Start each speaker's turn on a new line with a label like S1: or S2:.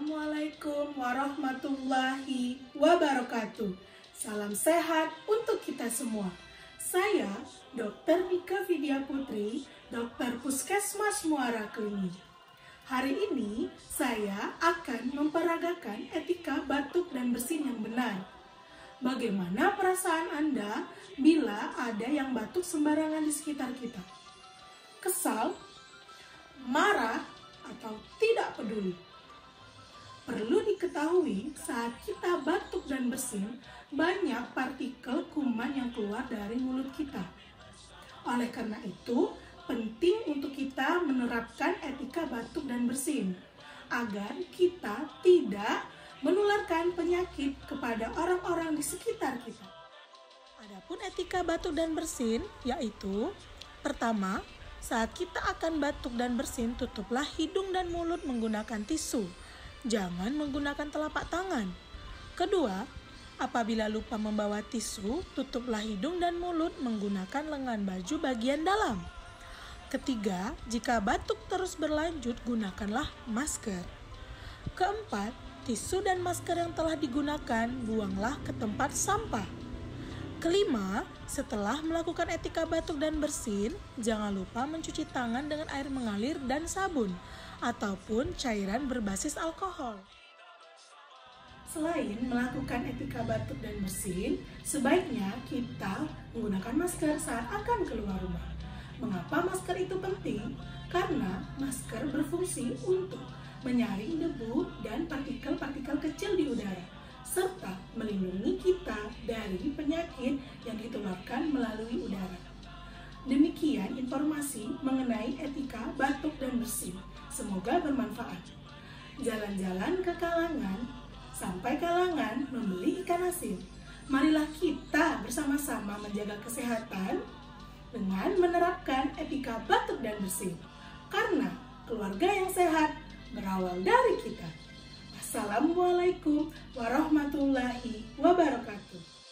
S1: Assalamualaikum warahmatullahi wabarakatuh. Salam sehat untuk kita semua. Saya Dr. Nika Vidya Putri, Dokter Puskesmas Muara Klingi. Hari ini saya akan memperagakan etika batuk dan bersin yang benar. Bagaimana perasaan Anda bila ada yang batuk sembarangan di sekitar kita? Kesal, marah, atau tidak peduli? Perlu diketahui, saat kita batuk dan bersin, banyak partikel kuman yang keluar dari mulut kita. Oleh karena itu, penting untuk kita menerapkan etika batuk dan bersin, agar kita tidak menularkan penyakit kepada orang-orang di sekitar kita. Adapun etika batuk dan bersin, yaitu pertama, saat kita akan batuk dan bersin, tutuplah hidung dan mulut menggunakan tisu. Jangan menggunakan telapak tangan. Kedua, apabila lupa membawa tisu, tutuplah hidung dan mulut menggunakan lengan baju bagian dalam. Ketiga, jika batuk terus berlanjut, gunakanlah masker. Keempat, tisu dan masker yang telah digunakan, buanglah ke tempat sampah. Kelima, setelah melakukan etika batuk dan bersin, jangan lupa mencuci tangan dengan air mengalir dan sabun, ataupun cairan berbasis alkohol. Selain melakukan etika batuk dan bersin, sebaiknya kita menggunakan masker saat akan keluar rumah. Mengapa masker itu penting? Karena masker berfungsi untuk menyaring debu dan partikel-partikel kecil di udara, serta melindungi kita dari penyakit yang ditularkan melalui udara. Demikian informasi mengenai etika batuk dan bersin. Semoga bermanfaat. Jalan-jalan ke Kalangan, sampai Kalangan membeli ikan asin. Marilah kita bersama-sama menjaga kesehatan dengan menerapkan etika batuk dan bersin. Karena keluarga yang sehat berawal dari kita. Assalamualaikum warahmatullahi wabarakatuh.